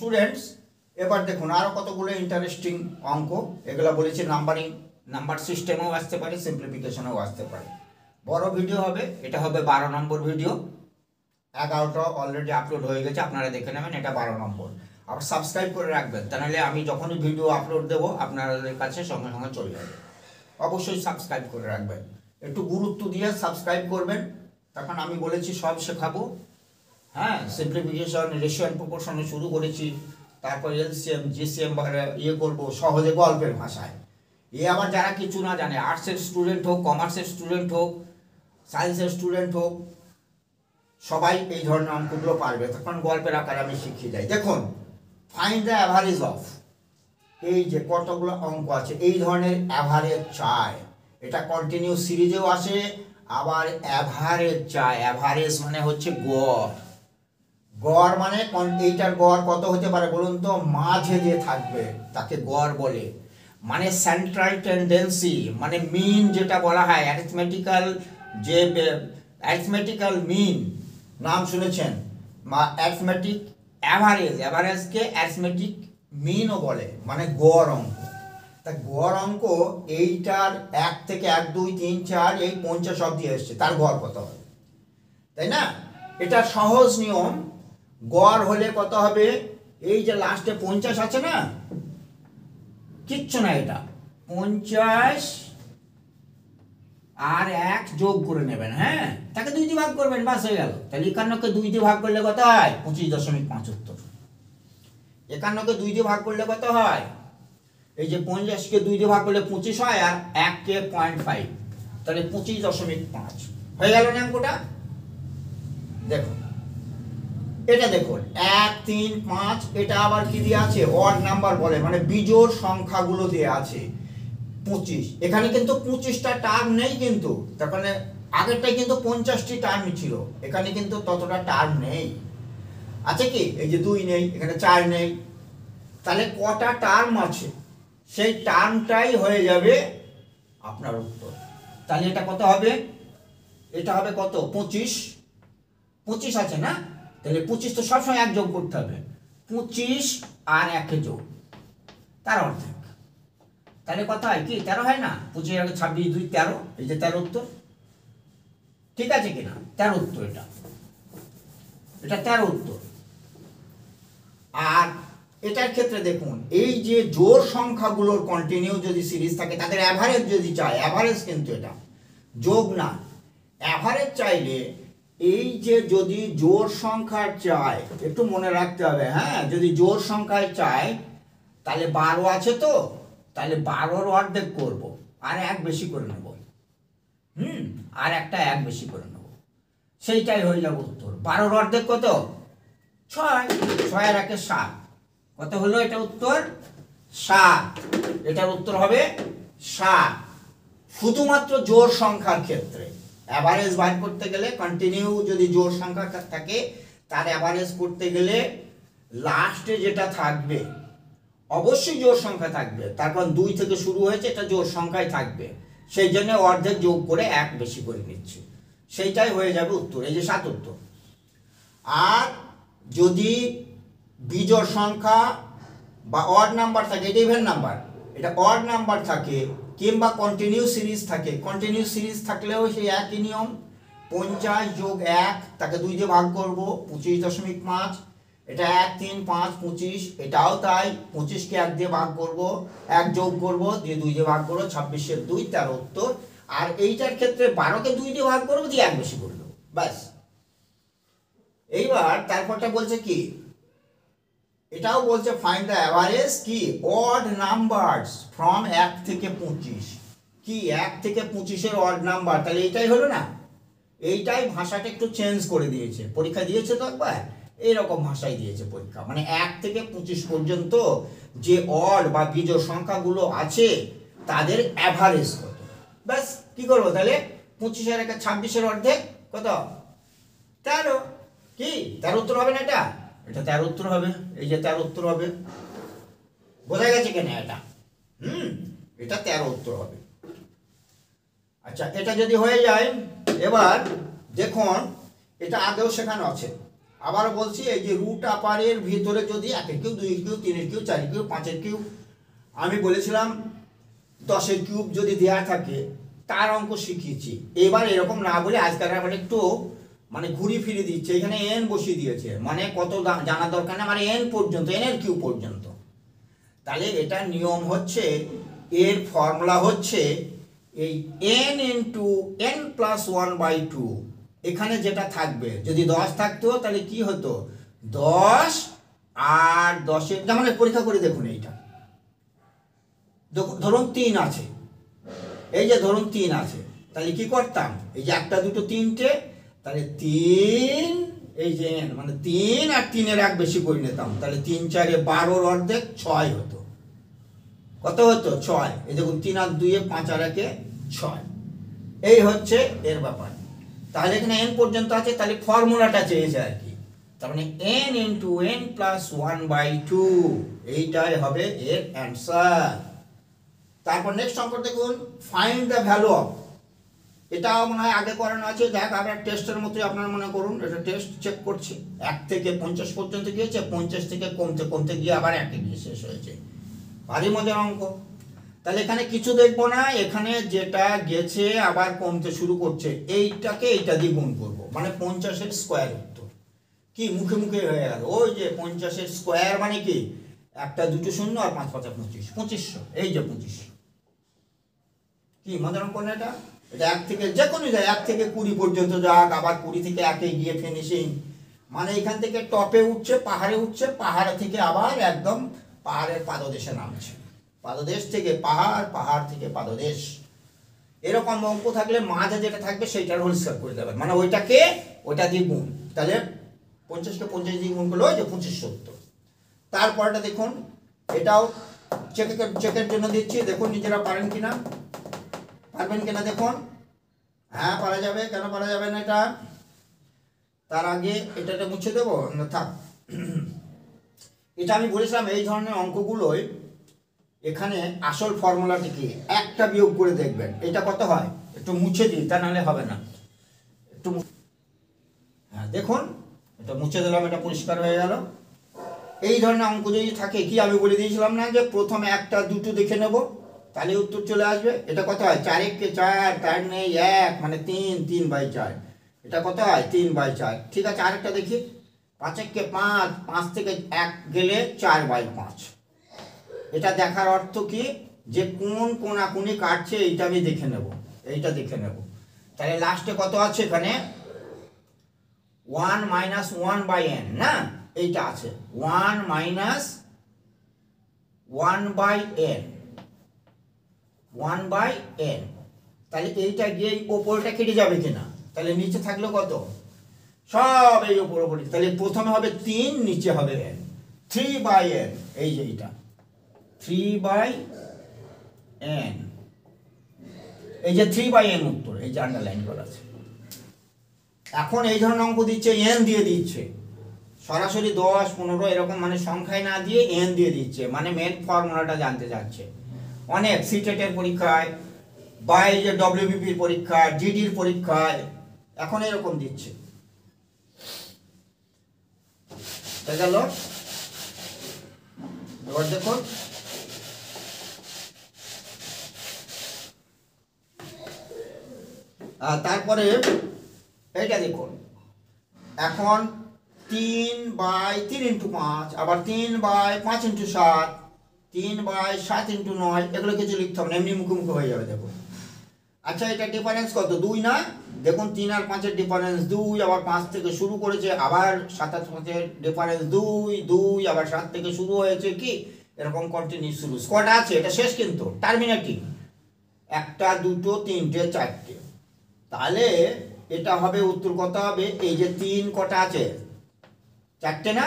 Students এবার দেখুন আরও কতগুলো ইন্টারেস্টিং অঙ্ক, এগুলো বলেছি নাম্বারিং, নাম্বার সিস্টেমেও আসতে পারে, সিম্পলিফিকেশনেও আসতে পারে। বড় ভিডিও হবে, এটা হবে 12 নম্বর ভিডিও। 11টা অলরেডি আপলোড হয়ে গেছে, আপনারা দেখে নেবেন, এটা 12 নম্বর। আবার সাবস্ক্রাইব করে রাখবেন, তাহলে আমি যখনই ভিডিও আপলোড দেবো আপনাদের কাছে সঙ্গে সঙ্গে চলে যাবে। অবশ্যই সাবস্ক্রাইব করে রাখবেন, একটু গুরুত্ব দিয়ে সাবস্ক্রাইব করবেন, তখন আমি বলেছি সব শেখাবো। হ্যাঁ, সিম্পলিফিকেশন, রেশিও অ্যান্ড প্রপোর্শনে শুরু করেছি, তারপর এলসিএম জিসিএম ইয়ে করবো সহজে গল্পের ভাষায়। আবার যারা কিছু না জানে, আর্টসের স্টুডেন্ট হোক, কমার্সের স্টুডেন্ট হোক, সায়েন্সের স্টুডেন্ট হোক, সবাই এই ধরনের অঙ্কগুলো পারবে, তখন গল্পের আকারে আমি শিখিয়ে যাই। দেখুন, ফাইন্ড দ্য অ্যাভারেজ অফ, এই যে কতগুলো অঙ্ক আছে, এই ধরনের অ্যাভারেজ চায়, এটা কন্টিনিউ সিরিজেও আসে, আবার অ্যাভারেজ চায়। অ্যাভারেজ মানে হচ্ছে গড়। গড় মানে এইটার গড় কত হতে পারে বলুন তো? মাঝে যে থাকবে তাকে গড় বলে। মানে সেন্ট্রাল টেন্ডেন্সি, মানে মিন যেটা বলা হয়, অ্যারিথমেটিক্যাল, যে অ্যারিথমেটিক্যাল মিন নাম শুনেছেন, বা অ্যারিথমেটিক অ্যাভারেজ, অ্যাভারেজকে অ্যারিথমেটিক মিনও বলে, মানে গড় অঙ্ক। তা গড় অঙ্ক এইটার 1 থেকে 1 2 3 4 এই 50 অবধি এসছে, তার গড় কত হবে, তাই না? এটা সহজ নিয়ম। গড় হলে কত হবে? এই যে লাস্টে 50 আছে না, কিচ্ছু না, এটা 50 আর 1 যোগ করে নেবেন। হ্যাঁ, তাকে 2 দিয়ে ভাগ করবেন, বাস হয়ে গেল। তাহলে 51কে 2 দিয়ে ভাগ করলে কত হয়? 25.75। 51কে 2 দিয়ে ভাগ করলে কত হয়? এই যে 50কে 2 দিয়ে ভাগ করলে 25 হয়, আর 1কে 0.5, তাহলে 25.5 হয়ে গেল না অঙ্কটা? দেখুন এটা, দেখুন 1 3 5, এটা আবার কি দিয়ে আছে? অড নাম্বার বলে, মানে বিজোড় সংখ্যাগুলো দিয়ে আছে। 25, এখানে কিন্তু 25টা টার্ম নেই, কিন্তু তখন আগেরটাই কিন্তু 50টি টার্ম ছিল, এখানে কিন্তু ততটা টার্ম নেই। আছে কি? এই যে 2 নেই, এখানে 4 নেই, তাহলে কটা টার্ম আছে সেই টার্মটাই হয়ে যাবে আপনার উত্তর। তাহলে এটা কত হবে? এটা হবে কত? 25 আছে না, তাহলে 25 তো সবসময় 1 যোগ করতে হবে, 25 আর 1 যোগ, তার অর্ধেক। তাহলে কত হয়? কি 13 হয় না? 25 আগে 26 2 13, এই যে 13 উত্তর। ঠিক আছে কিনা? 13 উত্তর, এটা 13 উত্তর। আর এটার ক্ষেত্রে দেখুন, এই যে জোড় সংখ্যাগুলোর কন্টিনিউ যদি সিরিজ থাকে, তাদের অ্যাভারেজ যদি চায়, অ্যাভারেজ কিন্তু এটা যোগ না, অ্যাভারেজ চাইলে এই যে যদি জোড় সংখ্যার চায়, একটু মনে রাখতে হবে, হ্যাঁ, যদি জোড় সংখ্যায় চায়, তাহলে 12 আছে তো, তাহলে 12-র অর্ধেক করব, আর 1 বেশি করে নেব, আর একটা 1 বেশি করে নেব, সেইটাই হয়ে যাবে উত্তর। 12-র অর্ধেক কত? 6, 6 আর 1 7, কত হলো? এটা উত্তর 7, এটার উত্তর হবে 7। শুধুমাত্র জোড় সংখ্যার ক্ষেত্রে অ্যাভারেজ বার করতে গেলে, কন্টিনিউ যদি জোড় সংখ্যা থাকে, তার অ্যাভারেজ করতে গেলে লাস্টে যেটা থাকবে অবশ্যই জোড় সংখ্যা থাকবে, তারপর 2 থেকে শুরু হয়েছে, এটা জোড় সংখ্যায় থাকবে, সেই জন্য অর্ধেক যোগ করে 1 বেশি করে নিচ্ছে, সেইটাই হয়ে যাবে উত্তর, এই যে 7 উত্তর। আর যদি বিজোড় সংখ্যা বা অড নাম্বার থাকে, এটা ইভেন নাম্বার, এটা অড নাম্বার থাকে, কিংবা কন্টিনিউ সিরিজ থাকে, কন্টিনিউ সিরিজ থাকলেও সেই একই নিয়ম, 50 যোগ 1, তাকে 2 দিয়ে ভাগ করব, 25.5, এটা 1 3 5 25, এটাও তাই, 25কে 1 দিয়ে ভাগ করব, 1 যোগ করব, দিয়ে 2 দিয়ে ভাগ করব, 26-এর 2 13 উত্তর। আর এইটার ক্ষেত্রে 12কে 2 দিয়ে ভাগ করব, দিয়ে 1 বেশি করে দেবো, ব্যাস। এইবার তারপরটা বলছে কি, এটাও বলছে ফাইন্ড দ্য অ্যাভারেজ কি অড নাম্বারস ফ্রম 1 থেকে 25, কি 1 থেকে 25-এর অড নাম্বার, তাহলে এইটাই হলো না? এইটাই ভাষাটা একটু চেঞ্জ করে দিয়েছে, পরীক্ষা দিয়েছে তো একবার, এইরকম ভাষায় দিয়েছে পরীক্ষা, মানে 1 থেকে 25 পর্যন্ত যে অড বা বিজোড় সংখ্যাগুলো আছে তাদের অ্যাভারেজ কত, ব্যাস। কি করবো তাহলে? 25 আর 1 26-এর অর্ধেক কত? 13, কি 13 উত্তর হবে না? এটা 13 উত্তর হবে, এই যে 13 উত্তর হবে, বোঝা গেছে কেন? এটা এটা 13 উত্তর হবে। আচ্ছা, এটা যদি হয়ে যায়, এবার দেখুন, এটা আগেও শেখানো আছে, আবার বলছি এই যে রুট আপারের ভিতরে যদি 1 cube 2 cube 3 cube 4 cube 5 cube, আমি বলেছিলাম 10 কিউব যদি দেওয়া থাকে তার অঙ্ক শিখিয়েছি। এবার এরকম না বলে আজকাল আবার একটু মানে ঘুরি ফিরে দিচ্ছে, এখানে এন বসিয়ে দিয়েছে, মানে কত জানা দরকার না, মানে এন পর্যন্ত, এন এর কিউব পর্যন্ত। তাহলে এটা নিয়ম হচ্ছে, এর ফর্মুলা হচ্ছে এই এন ইন্টু এন প্লাস 1/2। এখানে যেটা থাকবে, যদি 10 থাকতো তাহলে কি হতো, 10 আর 10-এর, যেমন পরীক্ষা করে দেখুন, এইটা ধরুন 3 আছে, এই যে ধরুন 3 আছে, তাহলে কি করতাম, এই যে 1 2 3টে, তাহলে 3 এই যে n মানে 3 আর 3-এর 1 বেশি করে নিতাম, তাহলে 3 4 12-র অর্ধেক 6 হতো। কত হতো, 6। এই দেখুন 3 আর 2 5 আর 1 6। এই হচ্ছে এর ব্যাপার। তাহলে এখানে n পর্যন্ত আছে, তাহলে ফর্মুলাটা চেয়েছে আর কি, তার মানে n ইন্টু n প্লাস 1/2, এইটাই হবে এর অ্যান্সার। তারপর নেক্সট অঙ্ক দেখুন, ফাইন্ড দ্য ভ্যালু অফ, এটাও মনে হয় আগে করানো আছে, দেখ আমরা টেস্টের মতোই আপনারা মনে করুন, এটা টেস্ট চেক করছি। 1 থেকে 50 পর্যন্ত গিয়েছে, 50 থেকে কমতে কমতে গিয়ে আবার 1-এ গিয়ে শেষ হয়েছে। ভারী মজার অঙ্ক। তাহলে এখানে কিছু দেখবো না, এখানে যেটা গেছে আবার কমতে শুরু করছে, এইটাকে এইটা দিয়ে গুণ করবো, মানে 50-এর স্কোয়ার উত্তর। কি মুখে মুখে হয়ে গেল, ওই যে 50-এর স্কোয়ার মানে কি, 1 2 শূন্য আর 5 5 25, 2500, এই যে 2500। কি মজার অঙ্ক না এটা? এটা 1 থেকে যে কোনো যায়, 1 থেকে 20 পর্যন্ত যাক, আবার 20 থেকে 1-এ গিয়ে ফিনিশিং, মানে এখান থেকে টপে উঠছে, পাহাড়ে উঠছে, পাহাড় থেকে আবার একদম পাহাড়ের পাদদেশে নামছে, পাদদেশ থেকে পাহাড়, পাহাড় থেকে পাদদেশ। এরকম অঙ্ক থাকলে মাঝে যেটা থাকবে সেইটার হোল স্কয়ার করে দেবেন, মানে ওইটাকে ওইটা দিয়ে গুণ, তাহলে 50-কে 50 দিয়ে গুণ করলে ওই যে 2570। তারপরটা দেখুন, এটাও চেকের জন্য দিচ্ছি, দেখুন নিজেরা পারেন কিনা, পারবেন কিনা দেখুন। হ্যাঁ পারা যাবে, কেন পারা যাবে না এটা? তার আগে এটাতে মুছে দেবো না, থাক। এটা আমি বলেছিলাম এই ধরনের অঙ্কগুলোই এখানে আসল ফর্মুলাটি কি, একটা বিয়োগ করে দেখবেন, এটা কত হয়, একটু মুছে দিই, তা নাহলে হবে না। একটু হ্যাঁ দেখুন, এটা মুছে দিলাম, এটা পরিষ্কার হয়ে গেল। এই ধরনের অঙ্ক যদি থাকে, কি আমি বলে দিয়েছিলাম না যে প্রথমে 1 2 দেখে নেব, তাহলে উত্তর চলে আসবে। এটা কত হয়, 4-1 4, তার নেই 1 মানে 3, 3/4, এটা কত হয় 3/4। ঠিক আছে, আরেকটা দেখি, 5-1 5, 5 থেকে 1 গেলে 4/5। এটা দেখার অর্থ কি, যে কোন কোনাকুনি কাটছে এইটা আমি দেখে নেব, এইটা দেখে নেব। তাহলে লাস্টে কত আছে এখানে, 1 - 1/n না, এইটা আছে 1 - 1/n, 1/n। তাহলে এইটা গিয়ে ওপরটা কেটে যাবে কিনা, তাহলে নিচে থাকলো কত, সব এই ওপর ওপর, তাহলে প্রথমে হবে 3, নিচে হবে n, 3/n, এই যে এইটা 3/n, এই যে 3/n উত্তর, এই যে আন্ডারলাইন করা আছে। এখন এই ধরনের অঙ্ক দিচ্ছে, n দিয়ে দিচ্ছে, সরাসরি 10 15 এরকম মানে সংখ্যায় না দিয়ে n দিয়ে দিচ্ছে, মানে মেন ফর্মুলাটা জানতে চাচ্ছে। অনেক সিটেটের পরীক্ষায় বা এই যে ডব্লিউবিপির পরীক্ষায়, জিডির পরীক্ষায় এখন এরকম দিচ্ছে। গেল, এবার দেখুন তারপরে এইটা দেখুন, এখন 3/3 × 5, আবার 3/5 × 7, 3/7 × 9, এগুলো কিছু লিখতে হবে না, এমনি মুখে মুখে হয়ে যাবে। দেখুন আচ্ছা, এটা ডিফারেন্স কত, 2 না, দেখুন 3 আর 5-এর ডিফারেন্স 2, আবার 5 থেকে শুরু করেছে, আবার 7 আর 5-এর ডিফারেন্স 2, 2 আবার 7 থেকে শুরু হয়েছে, কি এরকম কন্টিনিউ শুরু, কটা আছে এটা শেষ কিন্তু টার্মিনেটিং, 1 2 3 4। তাহলে এটা হবে উত্তর কত হবে, এই যে 3 কটা আছে, 4টে না,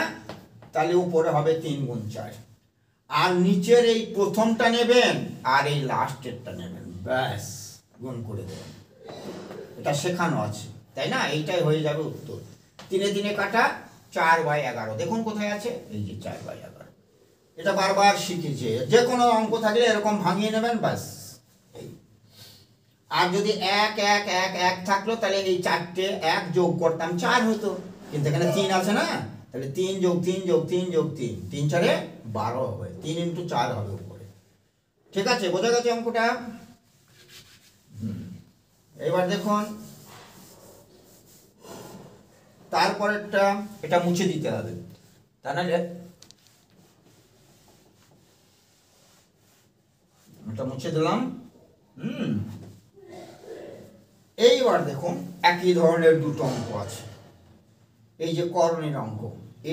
তাহলে উপরে হবে 3 × 4, আর নিচের এই প্রথমটা নেবেন আর এই লাস্টেরটা নেবেন, ব্যাস গুণ করে দেবেন। এটা শেখানো আছে, তাই না, এইটাই হয়ে যাবে উত্তর। 3 3 কাটা 4/11, দেখুন কোথায় আছে, এই যে 4/11। এটা বারবার শিখেছে, যে কোনো অঙ্ক থাকলে এরকম ভাঙিয়ে নেবেন, ব্যাস। আর যদি 1 1 1 1 থাকলো, তাহলে এই 4টে 1 যোগ করতাম 4 হতো, কিন্তু এখানে 3 আছে না, তাহলে 3 যোগ 3 যোগ 3 যোগ 3, 3 4 12 হবে, 3 × 4 হবে উপরে। ঠিক আছে, বোঝা গেছে অঙ্কটা? এবার দেখুন তারপরেরটা, এটা মুছে দিতে হবে, তা নাহলে এটা মুছে দিলাম। এইবার দেখুন একই ধরনের দুটো অঙ্ক আছে, এই যে করণের অঙ্ক,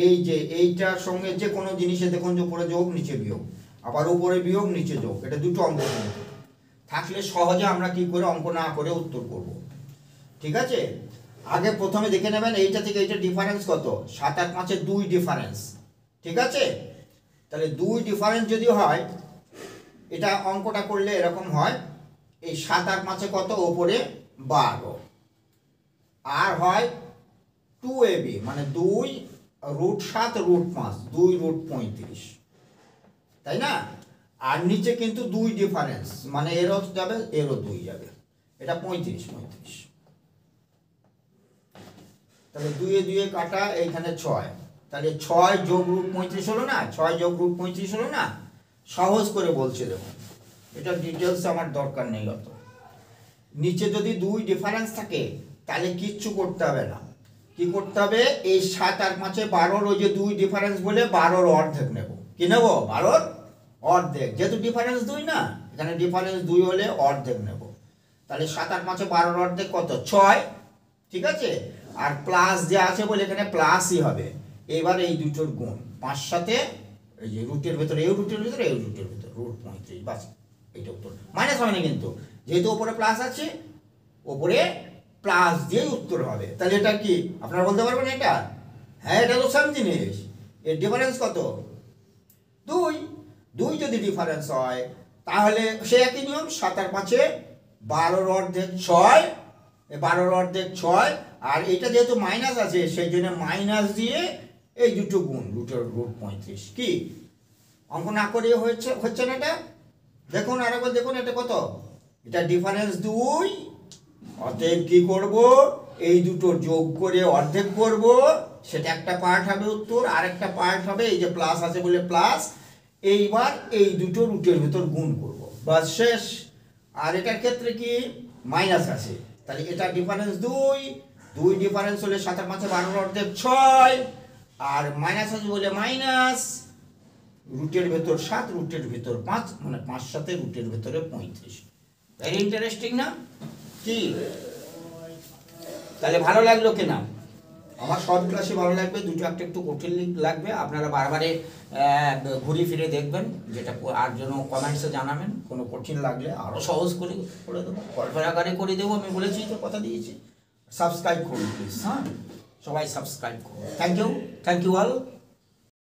এই যে এইটার সঙ্গে যে কোনো জিনিসে দেখুন যে উপরে যোগ নিচে বিয়োগ, আবার উপরে বিয়োগ নিচে যোগ, এটা দুটো অঙ্ক থাকলে সহজে আমরা কি করে অঙ্ক না করে উত্তর করব। ঠিক আছে, আগে প্রথমে দেখে নেবেন এইটা থেকে এইটা ডিফারেন্স কত, 7 আর 5 2 ডিফারেন্স। ঠিক আছে, তাহলে 2 ডিফারেন্স যদি হয়, এটা অঙ্কটা করলে এরকম হয়, এই 7 আর 5 কত, ওপরে 12, আর হয় 2ab মানে 2 √7 √5, 2 √35, তাই না? আর নিচে কিন্তু 2 ডিফারেন্স, মানে এরও যাবে এরও 2 যাবে, এটা 35। তাহলে 2 এ 2 এ কাটা, এইখানে 6, তাহলে 6 যোগ √35 হলো না, 6 যোগ √35 হলো না। সহজ করে বলছে দেখুন, এটা ডিটেলস আমার দরকার নেই অত। নিচে যদি 2 ডিফারেন্স থাকে তাহলে কিচ্ছু করতে হবে না, কি করতে হবে, এই 7 আর 5 12, ওই যে 2 ডিফারেন্স বলে 12 অর্ধেক নেব। কি নেব? 12 অর্ধেক, যেহেতু ডিফারেন্স 2 না, এখানে ডিফারেন্স 2 হলে অর্ধেক নেব। তাহলে 7 আর 5 12 অর্ধেক কত, 6। ঠিক আছে, আর প্লাস যে আছে বলে এখানে প্লাসই হবে। এবার এই দুটোর গুণ, 5 সাথে এই যে রুটের ভেতরে, এই রুটের ভিতরে এই রুটের ভিতরে, √35, বাস এইটা উত্তর। মাইনাস হবে না কিন্তু, যেহেতু ওপরে প্লাস আছে, ওপরে প্লাস দিয়েই উত্তর হবে। তাহলে এটা কি আপনারা বলতে পারবেন এটা? হ্যাঁ, এটা তো সেম জিনিস। এর ডিফারেন্স কত, 2 যদি ডিফারেন্স হয় তাহলে সে একই নিয়ম, 7 আর 5 12 অর্ধেক 6, 12 অর্ধেক 6, আর এটা যেহেতু মাইনাস আছে সেই জন্য মাইনাস দিয়ে এই দুটো গুণ, √35। কি অঙ্ক না করে হচ্ছে না এটা? দেখুন আরেকবার দেখুন, এটা কত, এটা ডিফারেন্স 2, অতএব কি করব, এই দুটো যোগ করে অর্ধেক করব, সেটা একটা পার্ট হবে উত্তর, আর একটা পার্ট হবে এই যে প্লাস আছে বলে প্লাস। এইবার এই দুটো রুটের ভিতর গুণ করব, বাস শেষ। আর এটার ক্ষেত্রে কি মাইনাস আছে, তাহলে এটা ডিফারেন্স 2 ডিফারেন্স হলে 7 আর 5 12 অর্ধেক 6, আর মাইনাস আছে বলে মাইনাস, রুটের ভেতর 7 রুটের ভেতর 5, মানে 5 সাথে রুটের ভেতরে 35। ভেরি ইন্টারেস্টিং না? কি তাহলে ভালো লাগলো কিনা? আমার সব ক্লাসে ভালো লাগবে, দুটো একটা একটু কঠিন লাগবে, আপনারা বারবারে ঘুরে ফিরে দেখবেন, যেটা আর জন্য কমেন্টসে জানাবেন। কোনো কঠিন লাগলে আরও সহজ করে দেবো, গল্পের আকারে করে দেবো, আমি বলেছি তো, কথা দিয়েছি। সাবস্ক্রাইব করুন প্লিজ, হ্যাঁ সবাই সাবস্ক্রাইব করুন। Thank you all.